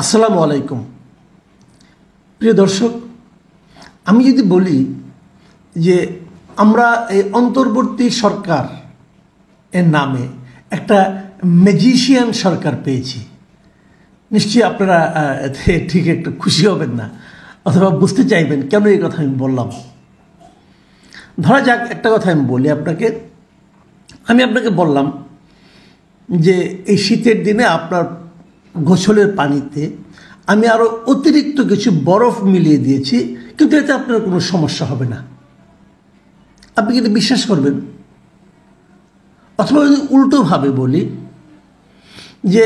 আসসালামু আলাইকুম প্রিয় দর্শক, আমি যদি বলি যে আমরা এই অন্তর্বর্তী সরকার এর নামে একটা ম্যাজিশিয়ান সরকার পেয়েছি, নিশ্চয়ই আপনারা ঠিক একটু খুশি হবেন না অথবা বুঝতে চাইবেন কেন এই কথা আমি বললাম। ধরা যাক একটা কথা আমি বলি আমি আপনাকে বললাম যে এই শীতের দিনে আপনার গোসলের পানিতে আমি আরও অতিরিক্ত কিছু বরফ মিলিয়ে দিয়েছি, কিন্তু এতে আপনার কোনো সমস্যা হবে না। আপনি কি এটা বিশ্বাস করবেন? অথবা যদি উল্টোভাবে বলি যে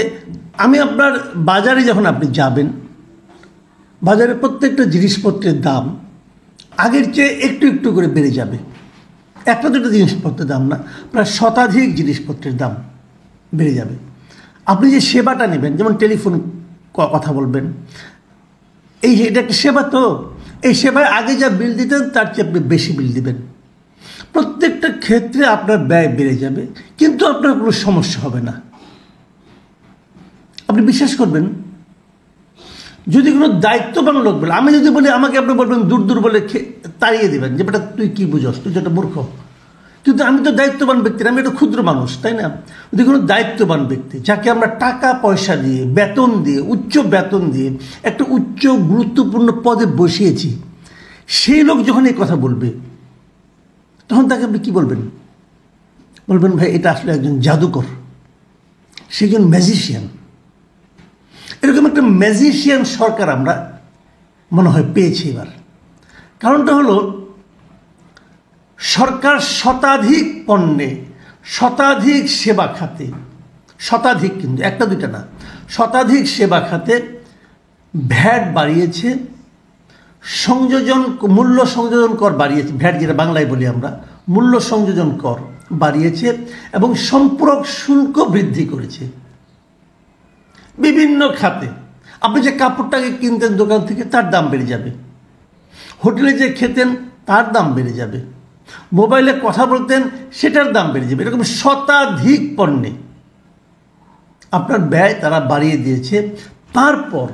আমি আপনার বাজারে যখন আপনি যাবেন, বাজারে প্রত্যেকটা জিনিসপত্রের দাম আগের চেয়ে একটু একটু করে বেড়ে যাবে। একটা দুটো জিনিসপত্রের দাম না, প্রায় শতাধিক জিনিসপত্রের দাম বেড়ে যাবে। আপনি যে সেবাটা নেবেন, যেমন টেলিফোন কথা বলবেন, এটা একটা সেবা, তো এই সেবায় আগে যা বিল দিতেন তার চেয়ে আপনি বেশি বিল দিবেন। প্রত্যেকটা ক্ষেত্রে আপনার ব্যয় বেড়ে যাবে, কিন্তু আপনার কোনো সমস্যা হবে না। আপনি বিশ্বাস করবেন, যদি কোনো দায়িত্ববান লোক বলে, আমি যদি বলি আমাকে আপনি বলবেন দূর দূর বলে তাড়িয়ে দেবেন যে বেটা তুই কী বুঝস, তুই যেটা মূর্খ। কিন্তু আমি তো দায়িত্ববান ব্যক্তি, আমি একটা ক্ষুদ্র মানুষ, তাই না? যদি কোনো দায়িত্ববান ব্যক্তি যাকে আমরা টাকা পয়সা দিয়ে, বেতন দিয়ে, উচ্চ বেতন দিয়ে একটা উচ্চ গুরুত্বপূর্ণ পদে বসিয়েছি, সেই লোক যখন এই কথা বলবে তখন তাকে আপনি কী বলবেন? বলবেন ভাই এটা আসলে একজন জাদুকর, সে একজন ম্যাজিশিয়ান। এরকম একটা ম্যাজিশিয়ান সরকার আমরা মনে হয় পেয়েছি এবার। কারণটা হলো সরকার শতাধিক পণ্যে, শতাধিক সেবা খাতে, শতাধিক, কিন্তু একটা দুইটা না, শতাধিক সেবা খাতে ভ্যাট বাড়িয়েছে, মূল্য সংযোজন কর বাড়িয়েছে, ভ্যাট যেটা বাংলায় বলি আমরা, মূল্য সংযোজন কর বাড়িয়েছে এবং সম্পূরক শুল্ক বৃদ্ধি করেছে বিভিন্ন খাতে। আপনি যে কাপড়টাকে কিনতেন দোকান থেকে তার দাম বেড়ে যাবে, হোটেলে যে খেতেন তার দাম বেড়ে যাবে, মোবাইলে কথা বলতেন সেটার দাম বেড়ে যাবে। এরকম শতাধিক পণ্যে আপনার ব্যয় তারা বাড়িয়ে দিয়েছে। তারপর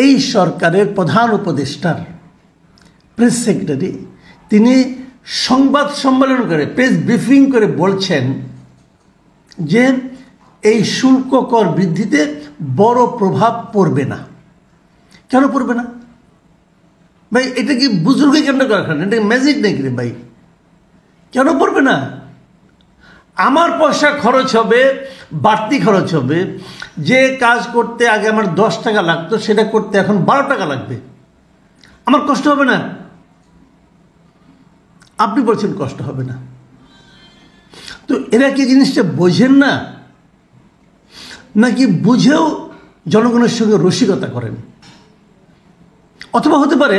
এই সরকারের প্রধান উপদেষ্টার প্রেস সেক্রেটারি তিনি সংবাদ সম্মেলন করে, প্রেস ব্রিফিং করে বলছেন যে এই শুল্ক কর বৃদ্ধিতে বড় প্রভাব পড়বে না। কেন পড়বে না ভাই? এটা কি বুজুর্গে কেন করেন? এটা ম্যাজিক নাকি রে ভাই? কেন পড়বে না? আমার পয়সা খরচ হবে, বাড়তি খরচ হবে। যে কাজ করতে আগে আমার 10 টাকা লাগতো সেটা করতে এখন 12 টাকা লাগবে। আমার কষ্ট হবে না? আপনি বলছেন কষ্ট হবে না, তো এরা কি জিনিসটা বোঝেন না, নাকি বুঝেও জনগণের সঙ্গে রসিকতা করেন? অথবা হতে পারে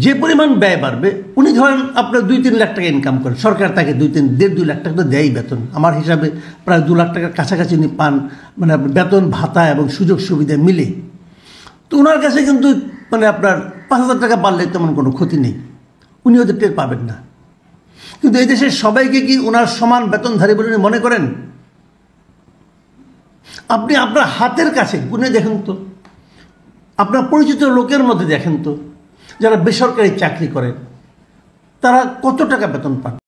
যে পরিমাণ ব্যয় বাড়বে, উনি ধরেন আপনার 2-3 লাখ টাকা ইনকাম করেন, সরকার তাকে 1.5-2 লাখ টাকা তো দেয়ই বেতন, আমার হিসাবে প্রায় 2 লাখ টাকার কাছাকাছি উনি পান, মানে বেতন ভাতা এবং সুযোগ সুবিধা মিলে। তো ওনার কাছে কিন্তু মানে আপনার 5,000 টাকা বাড়লে তেমন কোনো ক্ষতি নেই, উনি হয়তো টের পাবেন না। কিন্তু এই দেশের সবাইকে কি ওনার সমান বেতনধারী বলে উনি মনে করেন? আপনি আপনার হাতের কাছে গুনে দেখেন তো, আপনার পরিচিত লোকের মধ্যে দেখেন তো, যারা বেসরকারি চাকরি করেন তারা কত টাকা বেতন পান।